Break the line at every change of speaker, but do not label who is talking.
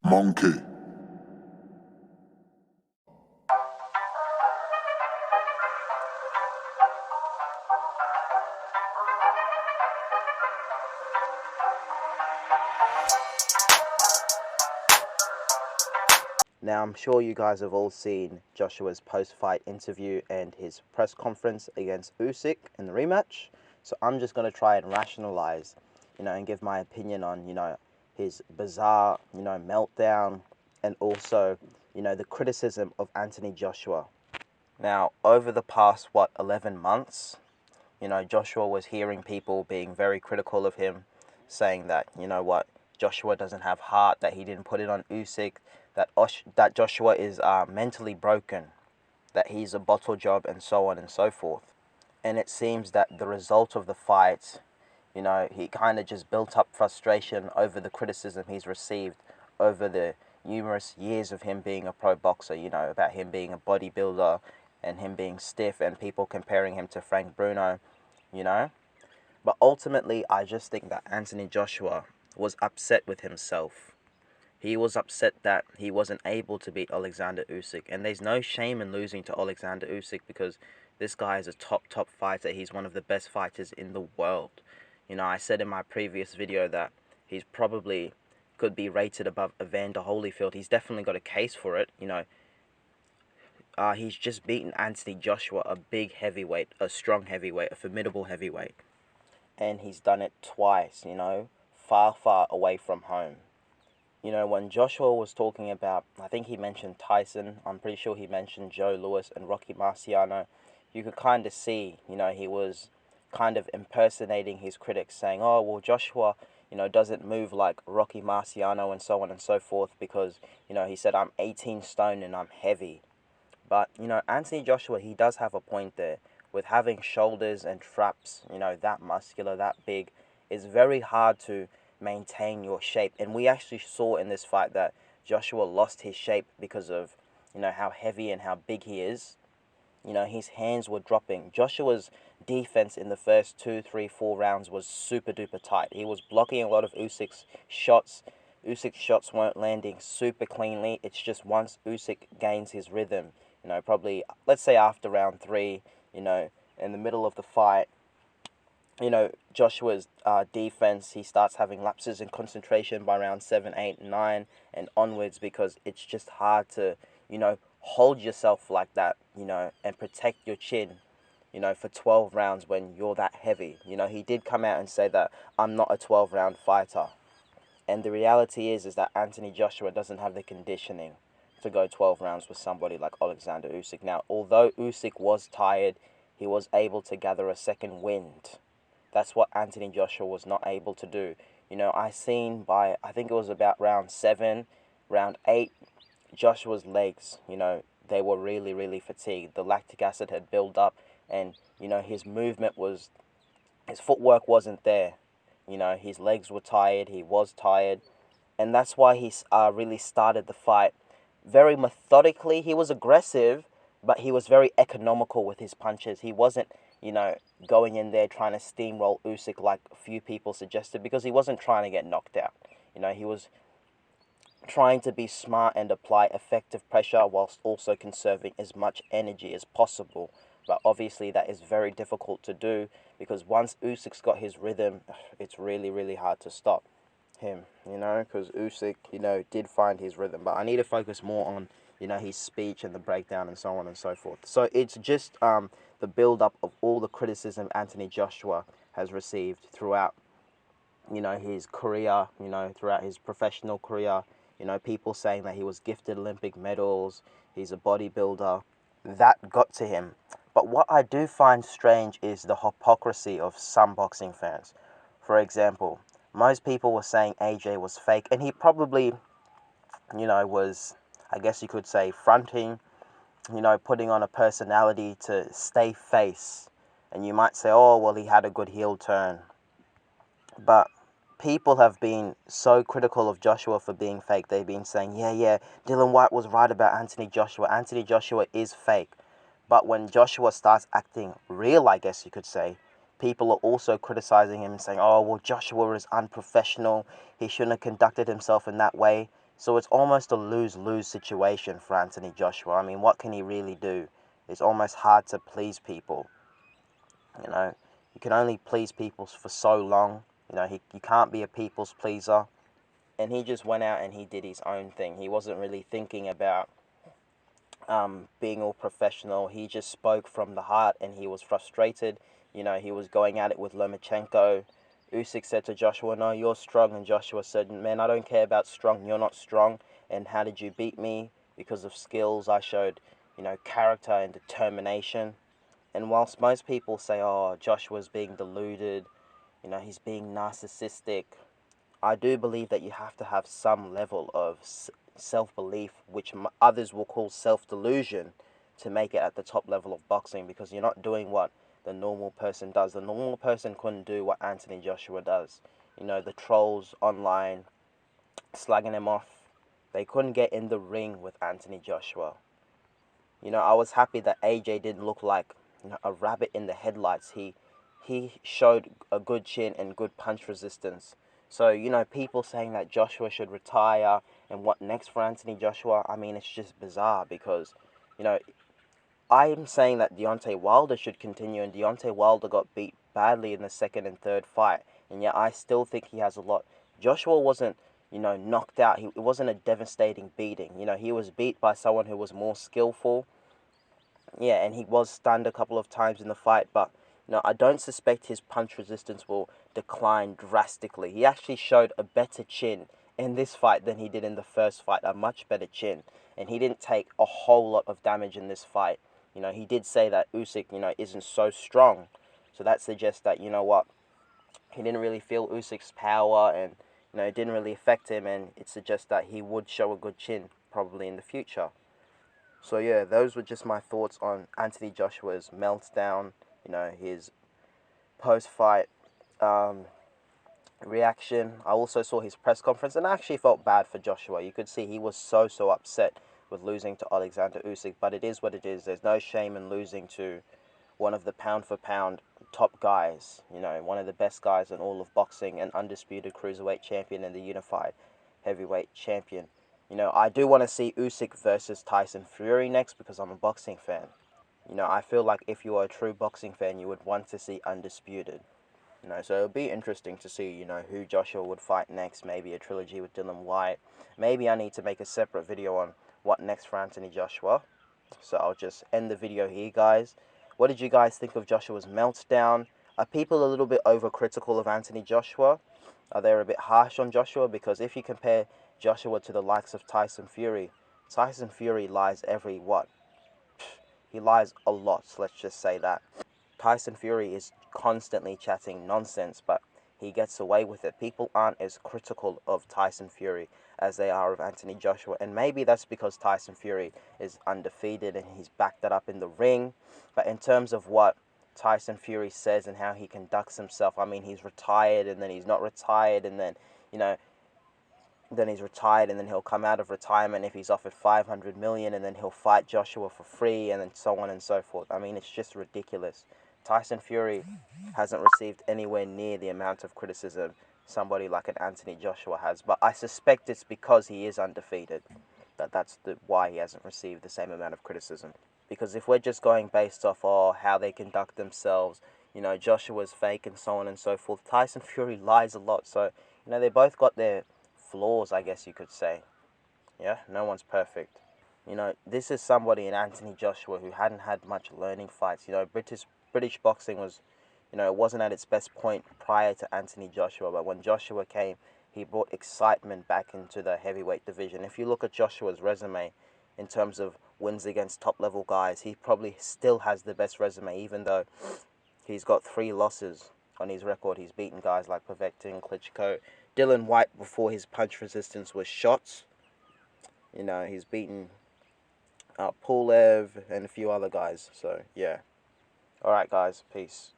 Monkey.
Now, I'm sure you guys have all seen Joshua's post-fight interview and his press conference against Usyk in the rematch. So I'm just going to try and rationalize, and give my opinion on, his bizarre, meltdown, and also, the criticism of Anthony Joshua. Now, over the past, 11 months, Joshua was hearing people being very critical of him, saying that, Joshua doesn't have heart, that he didn't put it on Usyk, that Joshua is mentally broken, that he's a bottle job, and so on and so forth. And it seems that the result of the fight, he kind of just built up frustration over the criticism he's received over the numerous years of him being a pro boxer, about him being a bodybuilder and him being stiff and people comparing him to Frank Bruno, you know. But ultimately, I just think that Anthony Joshua was upset with himself. He was upset that he wasn't able to beat Alexander Usyk. And there's no shame in losing to Alexander Usyk because this guy is a top fighter. He's one of the best fighters in the world. I said in my previous video that he's probably could be rated above Evander Holyfield. He's definitely got a case for it. He's just beaten Anthony Joshua, a big heavyweight, a strong heavyweight, a formidable heavyweight. And he's done it twice, far away from home. When Joshua was talking about, I think he mentioned Tyson, I'm pretty sure he mentioned Joe Louis and Rocky Marciano, you could kind of see, he was kind of impersonating his critics, saying, oh, well, Joshua, doesn't move like Rocky Marciano and so on and so forth because, he said, I'm 18 stone and I'm heavy. But, Anthony Joshua, he does have a point there. With having shoulders and traps, that muscular, that big, it's very hard to maintain your shape. And we actually saw in this fight that Joshua lost his shape because of, how heavy and how big he is. His hands were dropping. Joshua's defense in the first 2, 3, 4 rounds was super duper tight. He was blocking a lot of Usyk's shots. Usyk's shots weren't landing super cleanly. It's just once Usyk gains his rhythm, probably, let's say after round 3, in the middle of the fight, Joshua's defense, he starts having lapses in concentration by round 7, 8, 9, and onwards because it's just hard to, hold yourself like that, and protect your chin, for 12 rounds when you're that heavy. He did come out and say that I'm not a 12-round fighter. And the reality is that Anthony Joshua doesn't have the conditioning to go 12 rounds with somebody like Alexander Usyk. Now, although Usyk was tired, he was able to gather a second wind. That's what Anthony Joshua was not able to do. I think it was about round 7, round 8, Joshua's legs, they were really, really fatigued. The lactic acid had built up and, his footwork wasn't there. His legs were tired, he was tired. And that's why he really started the fight very methodically. He was aggressive, but he was very economical with his punches. He wasn't, going in there trying to steamroll Usyk like a few people suggested because he wasn't trying to get knocked out. He was trying to be smart and apply effective pressure whilst also conserving as much energy as possible. But obviously that is very difficult to do because once Usyk's got his rhythm, it's really, really hard to stop him, because Usyk, did find his rhythm. But I need to focus more on, his speech and the breakdown and so on and so forth. So it's just the build-up of all the criticism Anthony Joshua has received throughout, his career, throughout his professional career. People saying that he was gifted Olympic medals, he's a bodybuilder. That got to him. But what I do find strange is the hypocrisy of some boxing fans. For example, most people were saying AJ was fake, and he probably, was, I guess you could say, fronting, putting on a personality to stay face. And you might say, oh, well, he had a good heel turn. But people have been so critical of Joshua for being fake. They've been saying, yeah, Dylan White was right about Anthony Joshua. Anthony Joshua is fake. But when Joshua starts acting real, I guess you could say, people are also criticizing him and saying, oh, well, Joshua is unprofessional. He shouldn't have conducted himself in that way. So it's almost a lose-lose situation for Anthony Joshua. I mean, what can he really do? It's almost hard to please people. You know, you can only please people for so long. You know, you can't be a people's pleaser. And he just went out and he did his own thing. He wasn't really thinking about being all professional. He just spoke from the heart and he was frustrated. You know, he was going at it with Lomachenko. Usyk said to Joshua, no, you're strong. And Joshua said, man, I don't care about strong. You're not strong. And how did you beat me? Because of skills. I showed, you know, character and determination. And whilst most people say, oh, Joshua's being deluded, you know, he's being narcissistic, I do believe that you have to have some level of self-belief, which others will call self-delusion, to make it at the top level of boxing, because you're not doing what the normal person does. The normal person couldn't do what Anthony Joshua does. You know, the trolls online slagging him off, they couldn't get in the ring with Anthony Joshua. You know, I was happy that AJ didn't look like, you know, a rabbit in the headlights. He showed a good chin and good punch resistance. So, you know, people saying that Joshua should retire and what next for Anthony Joshua, I mean, it's just bizarre because, you know, I'm saying that Deontay Wilder should continue, and Deontay Wilder got beat badly in the second and third fight, and yet I still think he has a lot. Joshua wasn't, you know, knocked out. It wasn't a devastating beating. You know, he was beat by someone who was more skillful. Yeah, and he was stunned a couple of times in the fight, but you know, I don't suspect his punch resistance will decline drastically. He actually showed a better chin in this fight than he did in the first fight, a much better chin, and he didn't take a whole lot of damage in this fight. You know, he did say that Usyk, you know, isn't so strong, so that suggests that, you know what, he didn't really feel Usyk's power, and you know, it didn't really affect him, and it suggests that he would show a good chin probably in the future. So yeah, those were just my thoughts on Anthony Joshua's meltdown, you know, his post-fight reaction. I also saw his press conference, and I actually felt bad for Joshua. You could see he was so upset with losing to Alexander Usyk, but it is what it is. There's no shame in losing to one of the pound-for-pound top guys, you know, one of the best guys in all of boxing, an undisputed cruiserweight champion and the unified heavyweight champion. You know, I do want to see Usyk versus Tyson Fury next because I'm a boxing fan. You know, I feel like if you are a true boxing fan, you would want to see undisputed. You know, so it would be interesting to see, you know, who Joshua would fight next. Maybe a trilogy with Dylan White. Maybe I need to make a separate video on what next for Anthony Joshua. So I'll just end the video here, guys. What did you guys think of Joshua's meltdown? Are people a little bit overcritical of Anthony Joshua? Are they a bit harsh on Joshua? Because if you compare Joshua to the likes of Tyson Fury lies every what? He lies a lot, let's just say that. Tyson Fury is constantly chatting nonsense, but he gets away with it. People aren't as critical of Tyson Fury as they are of Anthony Joshua, and maybe that's because Tyson Fury is undefeated and he's backed that up in the ring. But in terms of what Tyson Fury says and how he conducts himself, I mean, he's retired and then he's not retired, and then, you know, then he's retired and then he'll come out of retirement if he's offered 500 million, and then he'll fight Joshua for free, and then so on and so forth. I mean, it's just ridiculous. Tyson Fury hasn't received anywhere near the amount of criticism somebody like an Anthony Joshua has, but I suspect it's because he is undefeated that's why he hasn't received the same amount of criticism. Because if we're just going based off how they conduct themselves, you know, Joshua's fake and so on and so forth, Tyson Fury lies a lot. So, you know, they both got their flaws, I guess you could say. Yeah, no one's perfect. You know, this is somebody in Anthony Joshua who hadn't had much learning fights. You know, British boxing was, you know, it wasn't at its best point prior to Anthony Joshua, but when Joshua came, he brought excitement back into the heavyweight division. If you look at Joshua's resume in terms of wins against top-level guys, he probably still has the best resume, even though he's got 3 losses on his record. He's beaten guys like Povetkin, Klitschko, Dylan White before his punch resistance was shot. You know, he's beaten Pulev and a few other guys. So, yeah. Alright, guys. Peace.